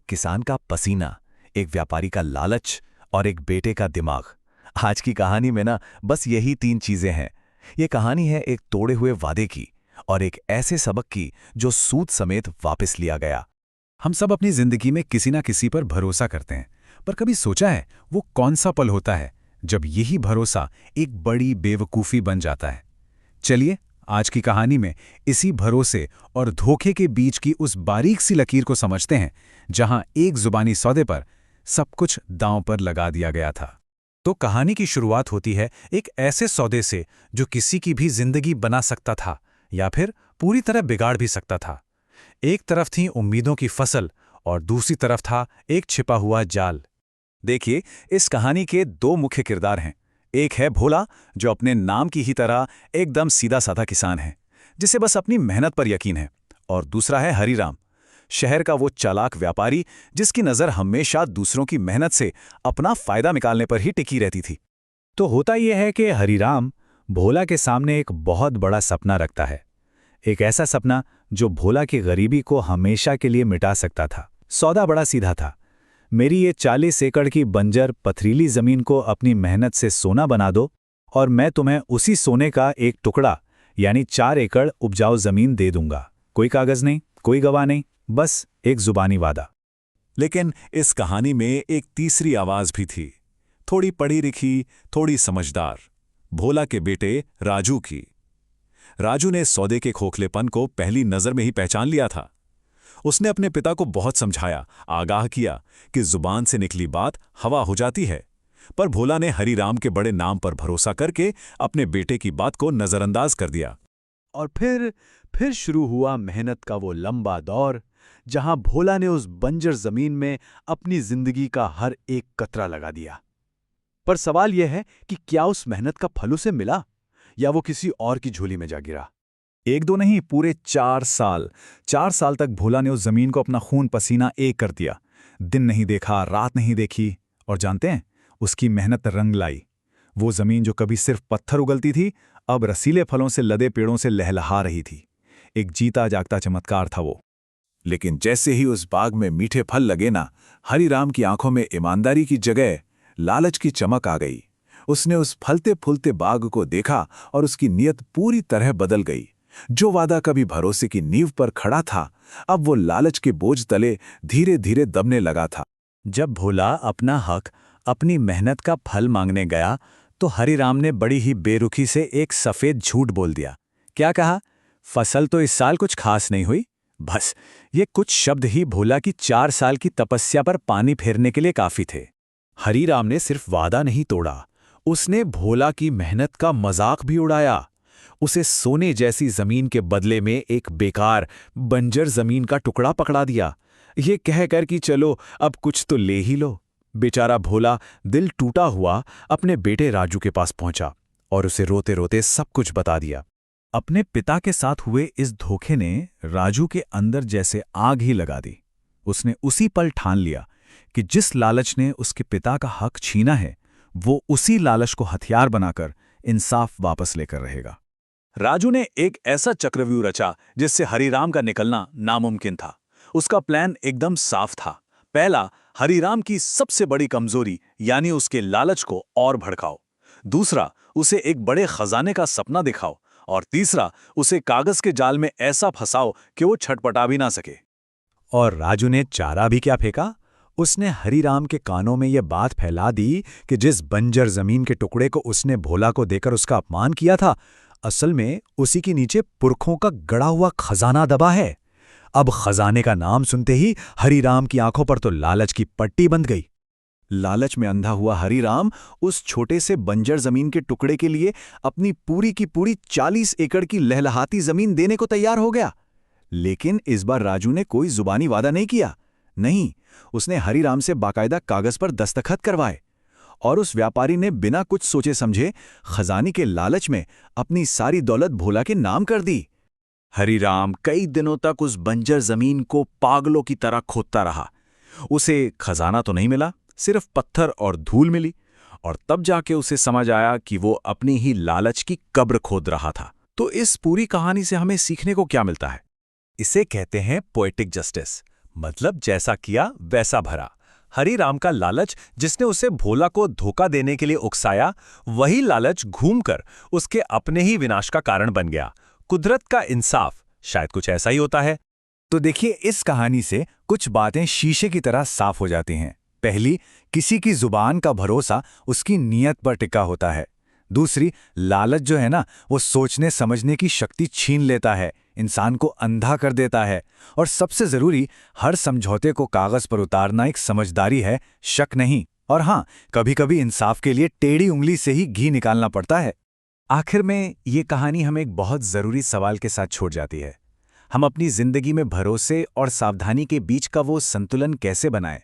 किसान का पसीना, एक व्यापारी का लालच और एक बेटे का दिमाग। आज की कहानी में ना बस यही तीन चीजें हैं। ये कहानी है एक तोड़े हुए वादे की और एक ऐसे सबक की जो सूद समेत वापस लिया गया। हम सब अपनी जिंदगी में किसी ना किसी पर भरोसा करते हैं, पर कभी सोचा है वो कौन सा पल होता है जब यही भरोसा एक बड़ी बेवकूफ़ी बन जाता है। चलिए आज की कहानी में इसी भरोसे और धोखे के बीच की उस बारीक सी लकीर को समझते हैं, जहां एक जुबानी सौदे पर सब कुछ दांव पर लगा दिया गया था। तो कहानी की शुरुआत होती है एक ऐसे सौदे से जो किसी की भी जिंदगी बना सकता था या फिर पूरी तरह बिगाड़ भी सकता था। एक तरफ थी उम्मीदों की फसल और दूसरी तरफ था एक छिपा हुआ जाल। देखिए, इस कहानी के दो मुख्य किरदार हैं। एक है भोला, जो अपने नाम की ही तरह एकदम सीधा साधा किसान है, जिसे बस अपनी मेहनत पर यकीन है। और दूसरा है हरीराम, शहर का वो चालाक व्यापारी जिसकी नज़र हमेशा दूसरों की मेहनत से अपना फायदा निकालने पर ही टिकी रहती थी। तो होता यह है कि हरीराम भोला के सामने एक बहुत बड़ा सपना रखता है, एक ऐसा सपना जो भोला की गरीबी को हमेशा के लिए मिटा सकता था। सौदा बड़ा सीधा था। मेरी ये 40 एकड़ की बंजर पथरीली जमीन को अपनी मेहनत से सोना बना दो और मैं तुम्हें उसी सोने का एक टुकड़ा यानी 4 एकड़ उपजाऊ जमीन दे दूंगा। कोई कागज नहीं, कोई गवाह नहीं, बस एक जुबानी वादा। लेकिन इस कहानी में एक तीसरी आवाज भी थी, थोड़ी पढ़ी लिखी, थोड़ी समझदार, भोला के बेटे राजू की। राजू ने सौदे के खोखलेपन को पहली नजर में ही पहचान लिया था। उसने अपने पिता को बहुत समझाया, आगाह किया कि जुबान से निकली बात हवा हो जाती है। पर भोला ने हरीराम के बड़े नाम पर भरोसा करके अपने बेटे की बात को नजरअंदाज कर दिया। और फिर शुरू हुआ मेहनत का वो लंबा दौर, जहां भोला ने उस बंजर जमीन में अपनी जिंदगी का हर एक कतरा लगा दिया। पर सवाल यह है कि क्या उस मेहनत का फल उसे मिला या वो किसी और की झोली में जा गिरा। एक दो नहीं, पूरे 4 साल तक भोला ने उस जमीन को अपना खून पसीना एक कर दिया। दिन नहीं देखा, रात नहीं देखी, और जानते हैं उसकी मेहनत रंग लाई। वो जमीन जो कभी सिर्फ पत्थर उगलती थी, अब रसीले फलों से लदे पेड़ों से लहलहा रही थी। एक जीता जागता चमत्कार था वो। लेकिन जैसे ही उस बाग में मीठे फल लगे ना, हरीराम की आंखों में ईमानदारी की जगह लालच की चमक आ गई। उसने उस फलते फूलते बाग को देखा और उसकी नीयत पूरी तरह बदल गई। जो वादा कभी भरोसे की नींव पर खड़ा था, अब वो लालच के बोझ तले धीरे धीरे दबने लगा था। जब भोला अपना हक, अपनी मेहनत का फल मांगने गया, तो हरीराम ने बड़ी ही बेरुखी से एक सफेद झूठ बोल दिया। क्या कहा? फसल तो इस साल कुछ खास नहीं हुई। बस ये कुछ शब्द ही भोला की 4 साल की तपस्या पर पानी फेरने के लिए काफी थे। हरीराम ने सिर्फ वादा नहीं तोड़ा, उसने भोला की मेहनत का मजाक भी उड़ाया। उसे सोने जैसी जमीन के बदले में एक बेकार बंजर जमीन का टुकड़ा पकड़ा दिया, ये कहकर कि चलो अब कुछ तो ले ही लो। बेचारा भोला दिल टूटा हुआ अपने बेटे राजू के पास पहुंचा और उसे रोते रोते सब कुछ बता दिया। अपने पिता के साथ हुए इस धोखे ने राजू के अंदर जैसे आग ही लगा दी। उसने उसी पल ठान लिया कि जिस लालच ने उसके पिता का हक छीना है, वो उसी लालच को हथियार बनाकर इंसाफ वापस लेकर रहेगा। राजू ने एक ऐसा चक्रव्यूह रचा जिससे हरीराम का निकलना नामुमकिन था। उसका प्लान एकदम साफ था। पहला, हरीराम की सबसे बड़ी कमजोरी यानी उसके लालच को और भड़काओ। दूसरा, उसे एक बड़े खजाने का सपना दिखाओ। और तीसरा, उसे कागज के जाल में ऐसा फंसाओ कि वो छटपटा भी ना सके। और राजू ने चारा भी क्या फेंका? उसने हरीराम के कानों में यह बात फैला दी कि जिस बंजर जमीन के टुकड़े को उसने भोला को देकर उसका अपमान किया था, असल में उसी के नीचे पुरखों का गड़ा हुआ खजाना दबा है। अब खजाने का नाम सुनते ही हरीराम की आंखों पर तो लालच की पट्टी बंध गई। लालच में अंधा हुआ हरीराम उस छोटे से बंजर जमीन के टुकड़े के लिए अपनी पूरी की पूरी 40 एकड़ की लहलहाती जमीन देने को तैयार हो गया। लेकिन इस बार राजू ने कोई जुबानी वादा नहीं किया। नहीं, उसने हरीराम से बाकायदा कागज पर दस्तखत करवाए और उस व्यापारी ने बिना कुछ सोचे समझे खजाने के लालच में अपनी सारी दौलत भोला के नाम कर दी। हरीराम कई दिनों तक उस बंजर जमीन को पागलों की तरह खोदता रहा। उसे खजाना तो नहीं मिला, सिर्फ पत्थर और धूल मिली। और तब जाके उसे समझ आया कि वो अपनी ही लालच की कब्र खोद रहा था। तो इस पूरी कहानी से हमें सीखने को क्या मिलता है? इसे कहते हैं पोएटिक जस्टिस, मतलब जैसा किया वैसा भरा। हरी राम का लालच जिसने उसे भोला को धोखा देने के लिए उकसाया, वही लालच घूमकर उसके अपने ही विनाश का कारण बन गया। कुदरत का इंसाफ शायद कुछ ऐसा ही होता है। तो देखिए, इस कहानी से कुछ बातें शीशे की तरह साफ हो जाती हैं। पहली, किसी की जुबान का भरोसा उसकी नीयत पर टिका होता है। दूसरी, लालच जो है ना, वो सोचने समझने की शक्ति छीन लेता है, इंसान को अंधा कर देता है। और सबसे जरूरी, हर समझौते को कागज पर उतारना एक समझदारी है, शक नहीं। और हाँ, कभी कभी इंसाफ के लिए टेढ़ी उंगली से ही घी निकालना पड़ता है। आखिर में ये कहानी हमें एक बहुत जरूरी सवाल के साथ छोड़ जाती है। हम अपनी जिंदगी में भरोसे और सावधानी के बीच का वो संतुलन कैसे बनाएं?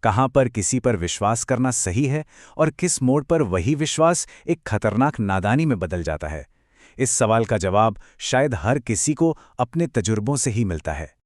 कहाँ पर किसी पर विश्वास करना सही है और किस मोड़ पर वही विश्वास एक खतरनाक नादानी में बदल जाता है? इस सवाल का जवाब शायद हर किसी को अपने तजुर्बों से ही मिलता है।